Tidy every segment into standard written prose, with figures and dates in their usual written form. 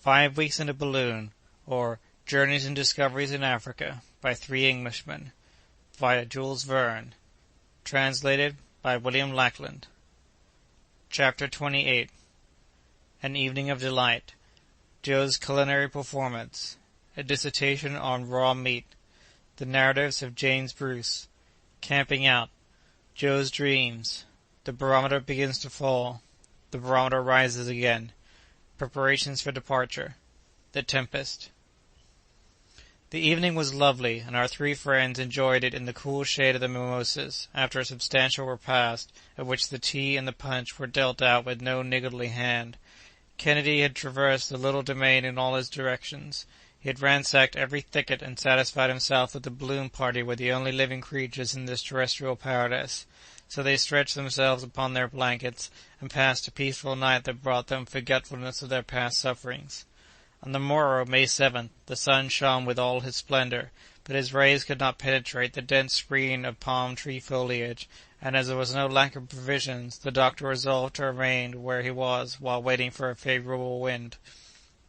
5 Weeks in a Balloon, or Journeys and Discoveries in Africa, by 3 Englishmen, by Jules Verne. Translated by William Lackland. Chapter 28. An Evening of Delight. Joe's Culinary Performance. A Dissertation on Raw Meat. The Narratives of James Bruce. Camping Out. Joe's Dreams. The barometer begins to fall. The barometer rises again. Preparations for departure. The Tempest. The evening was lovely, and our 3 friends enjoyed it in the cool shade of the mimosas, after a substantial repast, at which the tea and the punch were dealt out with no niggardly hand. Kennedy had traversed the little domain in all its directions. He had ransacked every thicket and satisfied himself that the balloon party were the only living creatures in this terrestrial paradise. So they stretched themselves upon their blankets, and passed a peaceful night that brought them forgetfulness of their past sufferings. On the morrow, May 7th, the sun shone with all his splendor, but his rays could not penetrate the dense screen of palm-tree foliage, and as there was no lack of provisions, the doctor resolved to remain where he was while waiting for a favorable wind.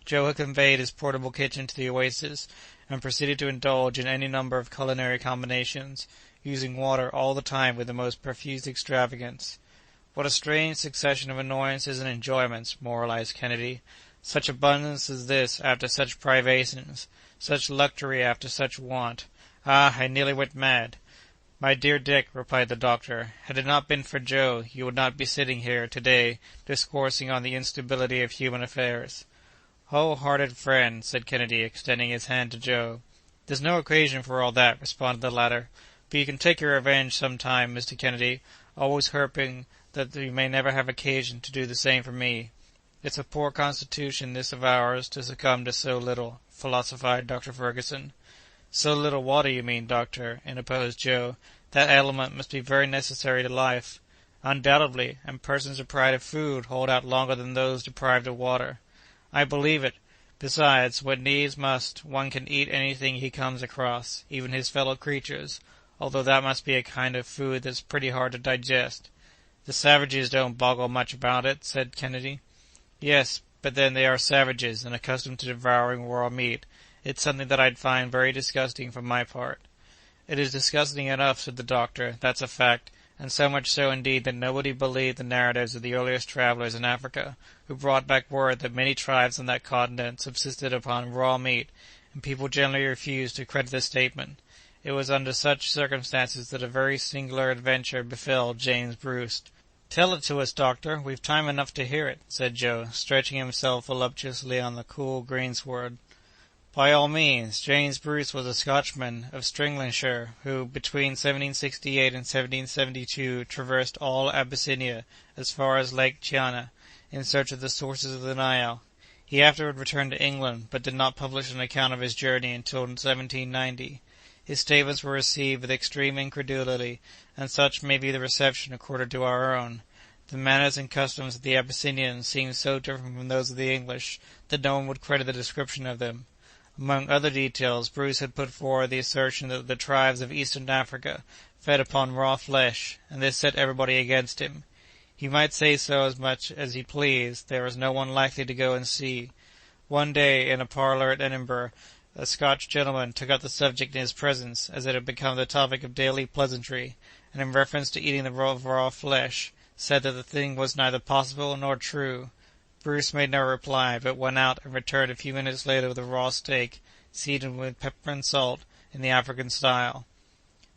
Joe had conveyed his portable kitchen to the oasis, and proceeded to indulge in any number of culinary combinations, using water all the time with the most profuse extravagance. What a strange succession of annoyances and enjoyments, moralized Kennedy. Such abundance as this after such privations, such luxury after such want. Ah, I nearly went mad. My dear Dick, replied the doctor, had it not been for Joe, you would not be sitting here to-day discoursing on the instability of human affairs. Whole-hearted friend, said Kennedy, extending his hand to Joe. There's no occasion for all that, responded the latter. But you can take your revenge some time, Mr. Kennedy, always hoping that you may never have occasion to do the same for me. It's a poor constitution, this of ours, to succumb to so little, philosophized Dr. Ferguson. So little water, you mean, doctor, interposed Joe. That element must be very necessary to life. Undoubtedly, and persons deprived of food hold out longer than those deprived of water. I believe it. Besides, when needs must, one can eat anything he comes across, even his fellow creatures, although that must be a kind of food that's pretty hard to digest. The savages don't boggle much about it, said Kennedy. Yes, but then they are savages, and accustomed to devouring raw meat. It's something that I'd find very disgusting for my part. It is disgusting enough, said the doctor, that's a fact, and so much so indeed that nobody believed the narratives of the earliest travellers in Africa, who brought back word that many tribes on that continent subsisted upon raw meat, and people generally refused to credit the statement. It was under such circumstances that a very singular adventure befell James Bruce. Tell it to us, doctor. We've time enough to hear it, said Joe, stretching himself voluptuously on the cool greensward. By all means. James Bruce was a Scotchman of Stirlingshire, who, between 1768 and 1772, traversed all Abyssinia, as far as Lake Chiana, in search of the sources of the Nile. He afterward returned to England, but did not publish an account of his journey until 1790. His statements were received with extreme incredulity, and such may be the reception accorded to our own. The manners and customs of the Abyssinians seemed so different from those of the English, that no one would credit the description of them. Among other details, Bruce had put forward the assertion that the tribes of eastern Africa fed upon raw flesh, and this set everybody against him. He might say so as much as he pleased, there was no one likely to go and see. One day, in a parlour at Edinburgh, a Scotch gentleman took up the subject in his presence, as it had become the topic of daily pleasantry, and in reference to eating the raw flesh, said that the thing was neither possible nor true. Bruce made no reply, but went out and returned a few minutes later with a raw steak, seasoned with pepper and salt, in the African style.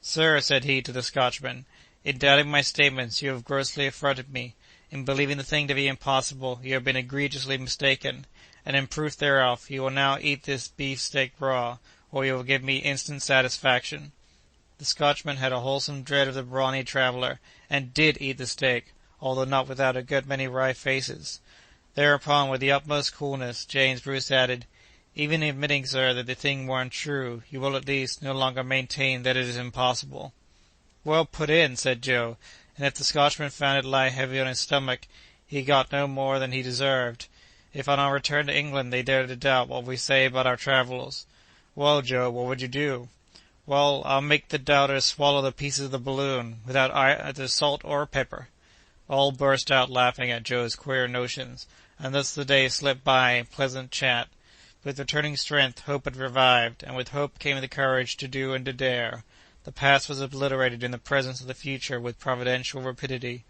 Sir, said he to the Scotchman, in doubting my statements you have grossly affronted me. In believing the thing to be impossible, you have been egregiously mistaken, and in proof thereof you will now eat this beefsteak raw, or you will give me instant satisfaction. The Scotchman had a wholesome dread of the brawny traveller, and did eat the steak, although not without a good many wry faces. Thereupon, with the utmost coolness, James Bruce added, Even admitting, sir, that the thing were untrue, you will at least no longer maintain that it is impossible. Well put in, said Joe, and if the Scotchman found it lie heavy on his stomach, he got no more than he deserved. If on our return to England they dare to doubt what we say about our travels, well, Joe, what would you do? Well, I'll make the doubters swallow the pieces of the balloon, without either salt or pepper. All burst out laughing at Joe's queer notions, and thus the day slipped by in pleasant chat. With returning strength, hope had revived, and with hope came the courage to do and to dare. The past was obliterated in the presence of the future with providential rapidity.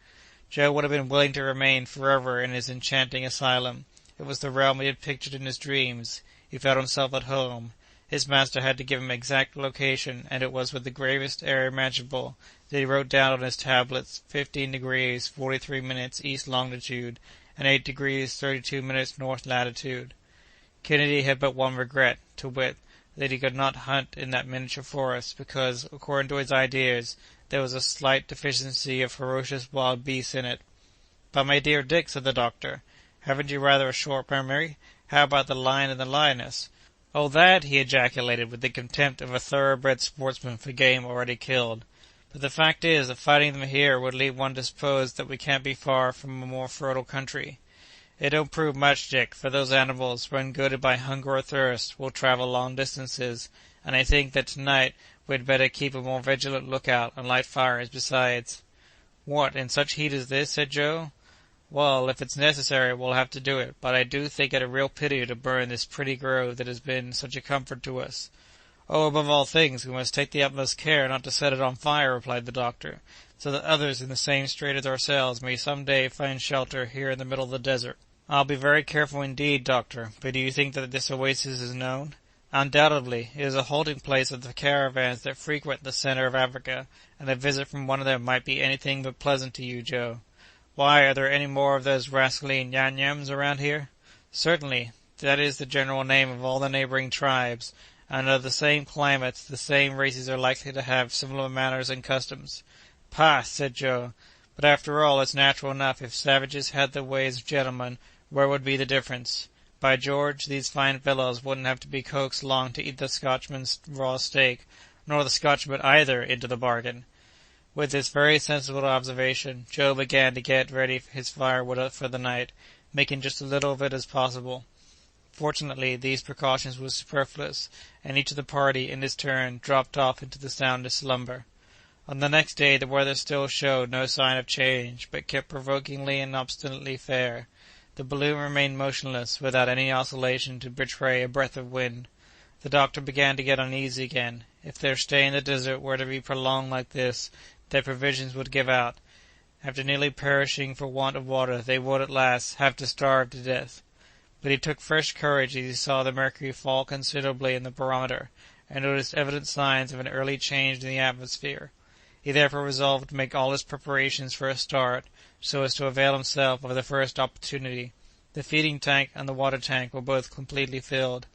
Joe would have been willing to remain forever in his enchanting asylum. It was the realm he had pictured in his dreams. He felt himself at home. His master had to give him exact location, and it was with the gravest air imaginable that he wrote down on his tablets 15 degrees 43 minutes east longitude and 8 degrees 32 minutes north latitude. Kennedy had but one regret, to wit, that he could not hunt in that miniature forest, because, according to his ideas, there was a slight deficiency of ferocious wild beasts in it. "But, my dear Dick," said the doctor, "haven't you rather a short memory? How about the lion and the lioness?" "Oh, that!" he ejaculated, with the contempt of a thoroughbred sportsman for game already killed. "But the fact is that fighting them here would leave one disposed that we can't be far from a more fertile country." "It don't prove much, Dick, for those animals, when goaded by hunger or thirst, will travel long distances, and I think that to-night we'd better keep a more vigilant lookout and light fires besides." "What, in such heat as this?" said Joe. "Well, if it's necessary, we'll have to do it, but I do think it a real pity to burn this pretty grove that has been such a comfort to us." "Oh, above all things, we must take the utmost care not to set it on fire," replied the doctor, "so that others in the same strait as ourselves may some day find shelter here in the middle of the desert." "I'll be very careful indeed, doctor, but do you think that this oasis is known?" "Undoubtedly. It is a halting place of the caravans that frequent the centre of Africa, and a visit from one of them might be anything but pleasant to you, Joe." "Why, are there any more of those rascally Nyam-Nyams around here?" "Certainly. That is the general name of all the neighboring tribes, and under the same climates the same races are likely to have similar manners and customs." "Pah!" said Joe. "But after all, it's natural enough. If savages had the ways of gentlemen, where would be the difference? By George, these fine fellows wouldn't have to be coaxed along to eat the Scotchman's raw steak, nor the Scotchman either, into the bargain." With this very sensible observation, Joe began to get ready his firewood for the night, making just as little of it as possible. Fortunately, these precautions were superfluous, and each of the party, in his turn, dropped off into the soundest slumber. On the next day the weather still showed no sign of change, but kept provokingly and obstinately fair. The balloon remained motionless, without any oscillation to betray a breath of wind. The doctor began to get uneasy again. If their stay in the desert were to be prolonged like this, their provisions would give out. After nearly perishing for want of water, they would, at last, have to starve to death. But he took fresh courage as he saw the mercury fall considerably in the barometer, and noticed evident signs of an early change in the atmosphere. He therefore resolved to make all his preparations for a start, so as to avail himself of the first opportunity. The feeding tank and the water tank were both completely filled.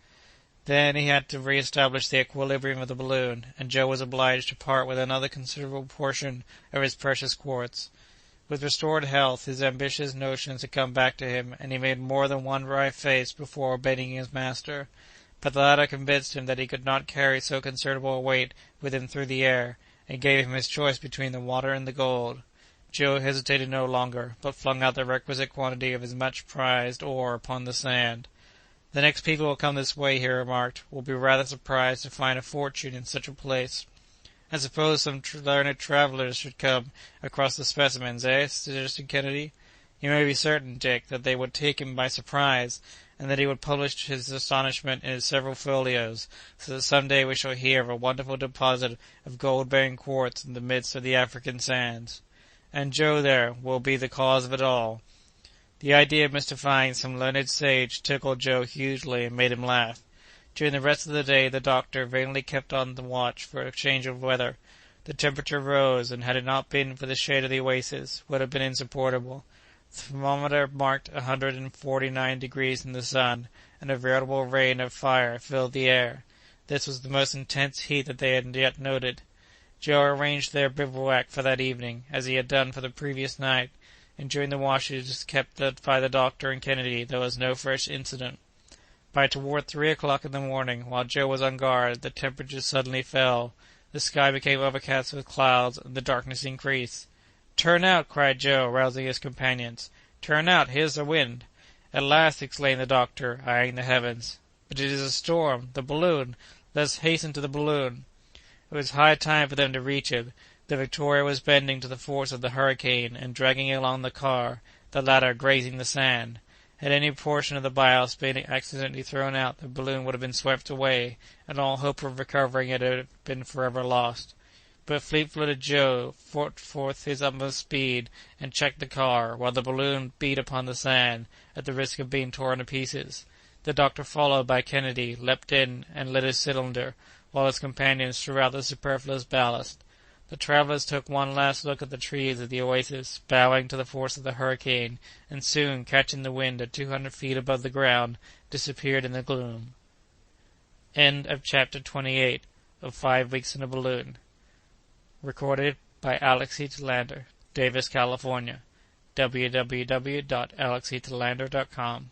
Then he had to re-establish the equilibrium of the balloon, and Joe was obliged to part with another considerable portion of his precious quartz. With restored health, his ambitious notions had come back to him, and he made more than one wry face before obeying his master. But the latter convinced him that he could not carry so considerable a weight with him through the air, and gave him his choice between the water and the gold. Joe hesitated no longer, but flung out the requisite quantity of his much-prized ore upon the sand. "The next people who come this way," he remarked, "will be rather surprised to find a fortune in such a place." "And suppose some learned travellers should come across the specimens, eh?" suggested Kennedy. "You may be certain, Dick, that they would take him by surprise, and that he would publish his astonishment in his several folios, so that some day we shall hear of a wonderful deposit of gold-bearing quartz in the midst of the African sands. And Joe there will be the cause of it all." The idea of mystifying some learned sage tickled Joe hugely and made him laugh. During the rest of the day the doctor vainly kept on the watch for a change of weather. The temperature rose, and had it not been for the shade of the oasis, would have been insupportable. The thermometer marked 149 degrees in the sun, and a veritable rain of fire filled the air. This was the most intense heat that they had yet noted. Joe arranged their bivouac for that evening, as he had done for the previous night, and during the watches kept by the doctor and Kennedy there was no fresh incident. By toward 3 o'clock in the morning, while Joe was on guard, the temperature suddenly fell. The sky became overcast with clouds, and the darkness increased. "Turn out!" cried Joe, rousing his companions. "Turn out! Here's the wind!" "At last!" exclaimed the doctor, eyeing the heavens. "But it is a storm! The balloon! Let's hasten to the balloon!" It was high time for them to reach it. The Victoria was bending to the force of the hurricane and dragging along the car, the latter grazing the sand. Had any portion of the ballast been accidentally thrown out, the balloon would have been swept away, and all hope of recovering it had been forever lost. But fleet-footed Joe put forth his utmost speed and checked the car, while the balloon beat upon the sand, at the risk of being torn to pieces. The doctor, followed by Kennedy, leapt in and lit his cylinder, while his companions threw out the superfluous ballast. The travellers took one last look at the trees of the oasis, bowing to the force of the hurricane, and soon, catching the wind at 200 feet above the ground, disappeared in the gloom. End of Chapter 28 of 5 Weeks in a Balloon. Recorded by Alex E. Telander, Davis, California. www.alexetelander.com